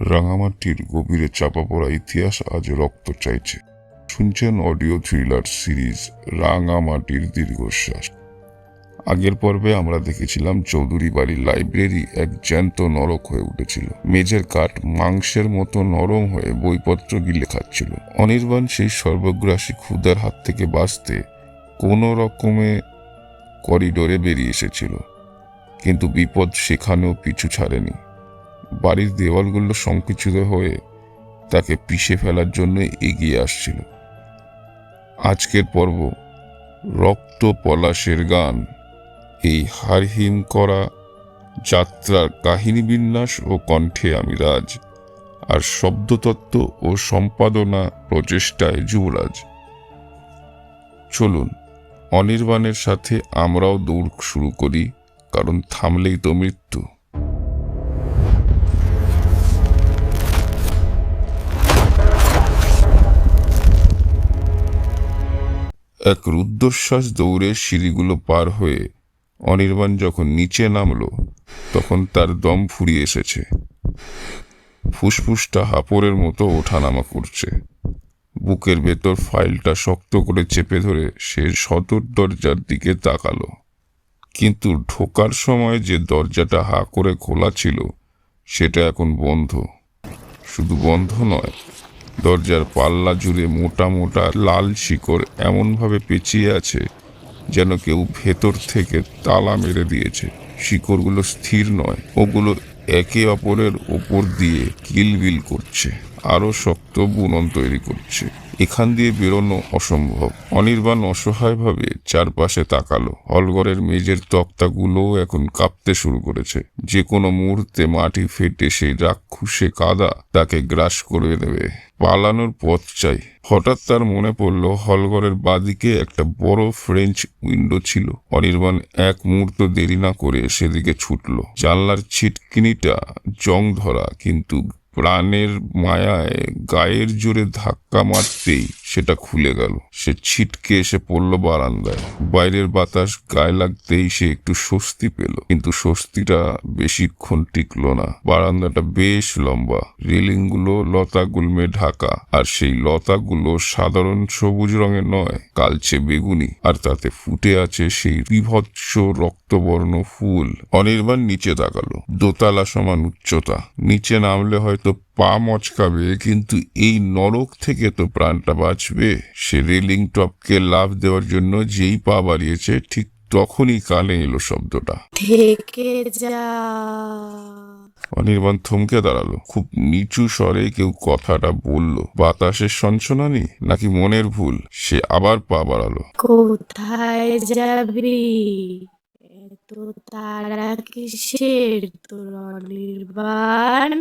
রাঙামাটির গভীরে চাপা পড়া ইতিহাস আজ রক্ত চাইছে। শুনছেন অডিও থ্রিলার সিরিজ রাঙামাটির দীর্ঘশ্বাস। আগের পর্বে আমরা দেখেছিলাম চৌধুরী বাড়ির লাইব্রেরি এক জ্যান্ত নরক হয়ে উঠেছিল। মেঝের কাঠ মাংসের মতো নরম হয়ে বইপত্র গিলে খাচ্ছিল। অনির্বাণ সেই সর্বগ্রাসী ক্ষুধার হাত থেকে বাঁচতে কোনো রকমে করিডোরে বেরিয়ে এসেছিল, কিন্তু বিপদ সেখানেও পিছু ছাড়েনি। বাড়ির দেওয়ালগুলো সংকুচিত হয়ে তাকে পিষে ফেলার জন্য এগিয়ে আসছিল। আজকের পর্ব রক্ত পলাশের গান। এই হারহিম করা যাত্রার কাহিনী বিন্যাস ও কণ্ঠে আমি রাজ, আর শব্দতত্ত্ব ও সম্পাদনা প্রচেষ্টায় যুবরাজ। চলুন অনির্বাণের সাথে আমরাও দৌড় শুরু করি, কারণ থামলেই তো মৃত্যু। এক রুদ্ধশ্বাস দৌড়ে সিঁড়িগুলো পার হয়ে অনির্বাণ যখন নিচে নামলো, তখন তার দম ফুরিয়ে এসেছে। ফুসফুসটা হাঁপড়ের মতো ওঠানামা করছে। বুকের ভেতর ফাইলটা শক্ত করে চেপে ধরে সে সদর দরজার দিকে তাকালো, কিন্তু ঢোকার সময় যে দরজাটা হা করে খোলা ছিল সেটা এখন বন্ধ। শুধু বন্ধ নয়, দরজার পাল্লা জুড়ে মোটা মোটা লাল শিকড় এমনভাবে পেঁচিয়ে আছে যেন কেউ ভেতর থেকে তালা মেরে দিয়েছে। শিকড়গুলো স্থির নয়, ওগুলো একে অপরের ওপর দিয়ে কিলবিল করছে, আরো শক্ত বুনন তৈরি করছে। এখান দিয়ে বেরোনো অসম্ভব। অনির্বাণ অসহায়ভাবে চারপাশে তাকালো। হলঘরের মেঝের তক্তাগুলো এখন কাঁপতে শুরু করেছে। যে কোনো মুহূর্তে মাটি ফেটে সেই রাক্ষুসে কাদা তাকে গ্রাস করে দেবে। পালানোর পথ চাই। হঠাৎ তার মনে পড়ল হলঘরের বাদিকে একটা বড় ফ্রেঞ্চ উইন্ডো ছিল। অনির্বাণ এক মুহূর্ত দেরি না করে সেদিকে ছুটল। জানলার ছিটকিনিটা জং ধরা, কিন্তু প্রাণের মায়ায় গায়ের জোরে ধাক্কা মারতেই সেটা খুলে গেল। সে ছিটকে এসে পড়ল বারান্দায়। বাইরের বাতাস গায়ে লাগতেই সে একটু স্বস্তি পেল, কিন্তু স্বস্তিটা বেশিক্ষণ টিকল না। বারান্দাটা বেশ লম্বা, রেলিংগুলো লতা গুল্মে ঢাকা, আর সেই লতাগুলো সাধারণ সবুজ রঙের নয়, কালচে বেগুনি, আর তাতে ফুটে আছে সেই বিভৎস রক্তবর্ণ ফুল। অনির্বাণ নিচে তাকালো। দোতলা সমান উচ্চতা। নিচে নামলে হয়তো পা মচকাবে, কিন্তু এই নরক থেকে তো প্রাণটা বাঁচবে। সে রেলিং টপকে লাফ দেওয়ার জন্য যেই পা বাড়িয়েছে, ঠিক তখনই কানে এলো শব্দটা, থেকে যা। অনির্বাণ থমকে দাঁড়ালো। খুব নিচু স্বরে কেউ কথাটা বলল। বাতাসের সঞ্চনানি নাকি মনের ভুল? সে আবার পা বাড়ালো। কোথায় যাবি? এত তারা কিসের তোর অনির্বাণ?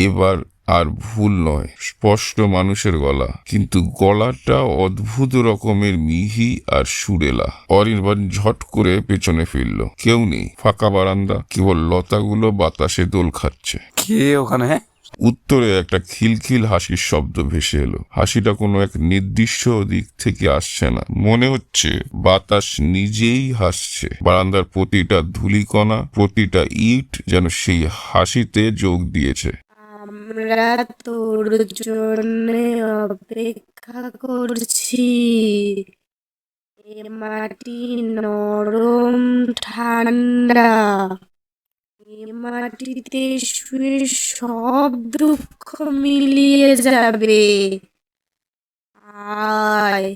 এবার আর ভুল নয়, স্পষ্ট মানুষের গলা, কিন্তু গলাটা অদ্ভুত রকমের মিহি আর সুরেলা। অনির্বাণ ঝট করে পেছনে ফিরল। কেউ নেই। ফাঁকা বারান্দা, কেবল লতাগুলো বাতাসে দোল খাচ্ছে। কে ওখানে? উত্তরে একটা খিলখিল হাসির শব্দ ভেসে এলো। হাসিটা কোনো এক নির্দিষ্ট দিক থেকে আসছে না, মনে হচ্ছে বাতাস নিজেই হাসছে। বারান্দার প্রতিটা ধূলিকণা, প্রতিটা ইট যেন সেই হাসিতে যোগ দিয়েছে। আমরা তোর জন্য অপেক্ষা করছি। এ মাটি নরম ঠান্ডা। এ মাটিতে শুয়ে সব দুঃখ মিলিয়ে যাবে। আয়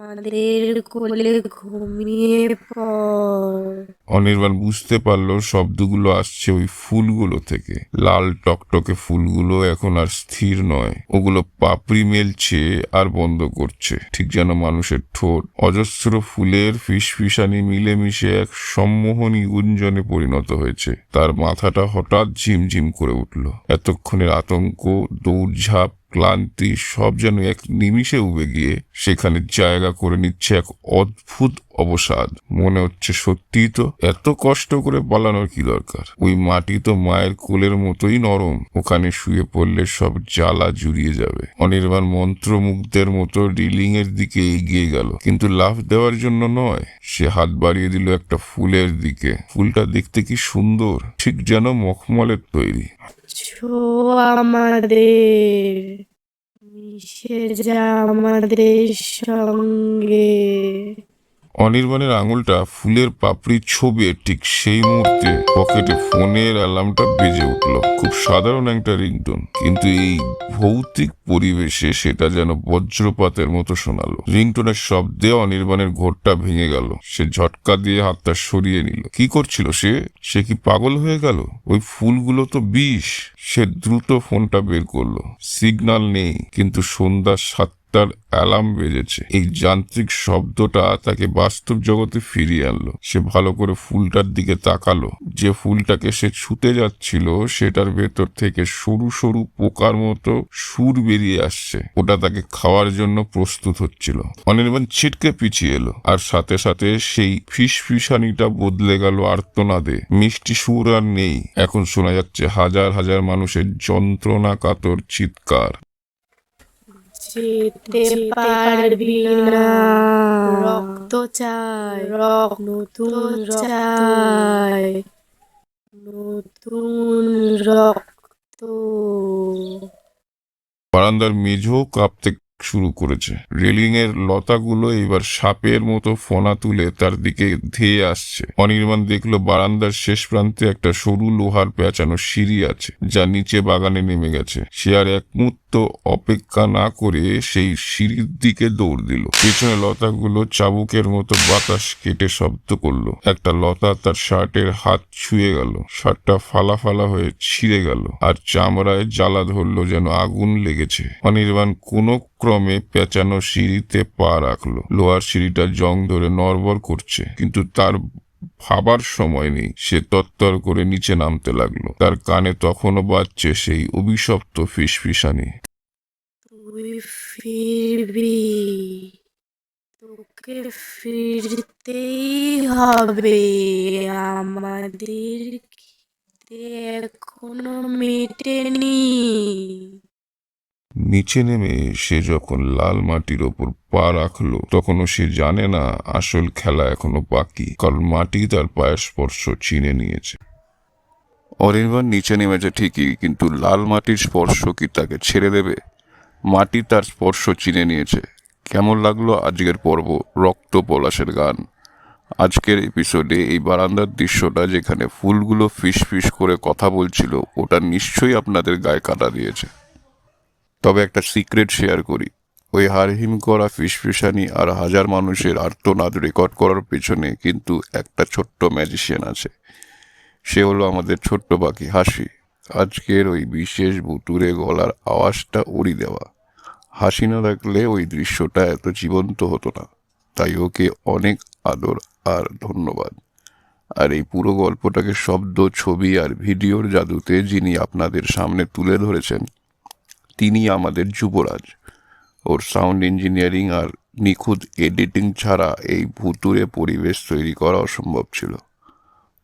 আমাদের কোলে ঘুমিয়ে পড়। অনির্বাণ বুঝতে পারলো শব্দগুলো আসছে ওই ফুলগুলো থেকে। লাল টকটকে ফুলগুলো এখন আর স্থির নয়, ওগুলো পাপড়ি মেলছে আর বন্ধ করছে, ঠিক যেন মানুষের ঠোঁট। অজস্র ফুলের ফিসফিসানি মিলেমিশে এক সম্মোহনী গুঞ্জনে পরিণত হয়েছে। তার মাথাটা হঠাৎ ঝিমঝিম করে উঠল। এতক্ষণের আতঙ্ক, দৌড়ঝাঁপ, ক্লান্তি সব যেন এক নিমিষে উবে গিয়ে সেখানে জায়গা করে নিচ্ছে এক অদ্ভুত অবসাদ। মনে হচ্ছে সত্যিই তো এত কষ্ট করে পালানোর কি দরকার? ওই মাটি তো মায়ের কোলের মতোই নরম, ওখানে শুয়ে পড়লে সব জ্বালা জুড়িয়ে যাবে। অনির্বাণ মন্ত্রমুগ্ধের মতো রিলিং এর দিকে এগিয়ে গেল, কিন্তু লাফ দেওয়ার জন্য নয়। সে হাত বাড়িয়ে দিল একটা ফুলের দিকে। ফুলটা দেখতে কি সুন্দর, ঠিক যেন মখমলের তৈরি। আমাদের মিশে যা আমাদের সঙ্গে। অনির্বাণের আঙুলটা ফুলের পাপড়ি ছোঁবে ঠিক সেই মুহূর্তে পকেটে ফোনের অ্যালার্মটা বেজে উঠল। খুব সাধারণ একটা রিংটোন, কিন্তু এই ভৌতিক পরিবেশে সেটা যেন বজ্রপাতের মতো শোনালো। রিংটোনের শব্দে অনির্বাণের ঘোরটা ভেঙে গেল। সে ঝটকা দিয়ে হাতটা সরিয়ে নিল। কি করছিল সে? সে কি পাগল হয়ে গেল? ওই ফুলগুলো তো বিষ। সে দ্রুত ফোনটা বের করলো। সিগন্যাল নেই, কিন্তু সন্ধ্যা 7টার অ্যালার্ম বেজেছে। এই যান্ত্রিক শব্দটা তাকে বাস্তব জগতে ফিরিয়ে আনলো। সে ভালো করে ফুলটার দিকে তাকালো। যে ফুলটাকে সে ছুতে যাচ্ছিল সেটার ভেতর থেকে সরু সরু পোকার মতো সুর বেরিয়ে আসছে। ওটা তাকে খাওয়ার জন্য প্রস্তুত হচ্ছিল। অনির্বাণ ছিটকে পিছিয়ে এলো, আর সাথে সাথে সেই ফিসফিসানিটা বদলে গেল আর্তনাদে। মিষ্টি সুর আর নেই, এখন শোনা যাচ্ছে হাজার হাজার মানুষের যন্ত্রণা কাতর চিৎকার। যেতে পারবি না, রক্ত চাই, নতুন চাই, নতুন রক্ত। বারান্দার মেঝেও কাঁপতে শুরু করেছে। রেলিং এর লতাগুলো এবার সাপের মতো ফোনা তুলে তার দিকে ধেয়ে আসছে। অনির্বাণ দেখলো বারান্দার শেষ প্রান্তে একটা সরু লোহার পেঁচানো সিঁড়ি আছে, যা নিচে বাগানে নেমে গেছে। সে আর এক মুহূর্ত অপেক্ষা না করে সেই সিঁড়ির দিকে দৌড় দিল। পেছনে লতাগুলো চাবুকের মতো বাতাস কেটে শব্দ করলো। একটা লতা তার শার্টের হাত ছুঁয়ে গেল। শার্টটা ফালা ফালা হয়ে ছিঁড়ে গেল, আর চামড়ায় জ্বালা ধরলো যেন আগুন লেগেছে। অনির্বাণ কোনো ক্রমে পেঁচানো সিঁড়িতে পা রাখলো। লোহার সিঁড়িটা জং ধরে নড়বড় করছে, কিন্তু তার ভাবার সময় নেই। সে তত্তর করে নিচে নামতে লাগলো। তার কানে তখনও বাজছে সেই অভিশপ্ত ফিসফিসানি। তুই ফিরবি, তোকে ফিরতেই হবে। আমাদের খিদে এখনো মেটেনি। নিচে নেমে সে যখন লাল মাটির ওপর পা রাখলো, তখনও সে জানে না আসল খেলা এখনো বাকি, কারণ মাটি তার পায়ের স্পর্শ চিনে নিয়েছে। অনির্বাণ নিচে নেমেছে ঠিকই, কিন্তু লাল মাটির স্পর্শ কি তাকে ছেড়ে দেবে? মাটি তার স্পর্শ চিনে নিয়েছে। কেমন লাগলো আজকের পর্ব রক্ত পলাশের গান? আজকের এপিসোডে এই বারান্দার দৃশ্যটা যেখানে ফুলগুলো ফিস ফিস করে কথা বলছিল, ওটা নিশ্চয়ই আপনাদের গায়ে কাটা দিয়েছে। তবে একটা সিক্রেট শেয়ার করি, ওই হারহিম করা ফিসফিসানি আর হাজার মানুষের আর্তনাদ রেকর্ড করার পেছনে কিন্তু একটা ছোট্ট ম্যাজিশিয়ান আছে। সে হলো আমাদের ছোট্ট পাখি হাসি। আজকের ওই বিশেষ ভুতুরে গলার আওয়াজটা ওরই দেওয়া। হাসি না থাকলে ওই দৃশ্যটা এত জীবন্ত হতো না। তাই ওকে অনেক আদর আর ধন্যবাদ। আর এই পুরো গল্পটাকে শব্দ, ছবি আর ভিডিওর জাদুতে যিনি আপনাদের সামনে তুলে ধরেছেন, তিনি আমাদের যুবরাজ। ওর সাউন্ড ইঞ্জিনিয়ারিং আর নিখুঁত এডিটিং ছাড়া এই ভুতুরে পরিবেশ তৈরি করা অসম্ভব ছিল।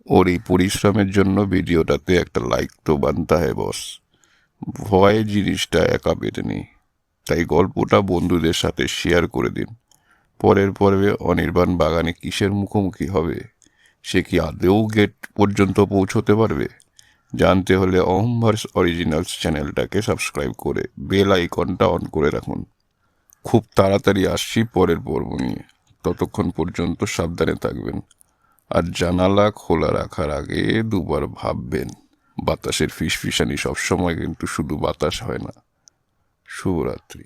ওর এই পরিশ্রমের জন্য ভিডিওটাতে একটা লাইক তো বানতা হয় বস। ভয় জিনিসটা একা পেটেনি, তাই গল্পটা বন্ধুদের সাথে শেয়ার করে দিন। পরের পর্বে অনির্বাণ বাগানে কিসের মুখোমুখি হবে? সে কি আদৌ গেট পর্যন্ত পৌঁছতে পারবে? জানতে হলে অহমভার্স অরিজিনালস চ্যানেলটাকে সাবস্ক্রাইব করে বেল আইকনটা অন করে রাখুন। খুব তাড়াতাড়ি আসছি পরের পর্ব নিয়ে। ততক্ষণ পর্যন্ত সাবধানে থাকবেন, আর জানালা খোলা রাখার আগে দুবার ভাববেন। বাতাসের ফিসফিসানি সবসময় কিন্তু শুধু বাতাস হয় না। শুভরাত্রি।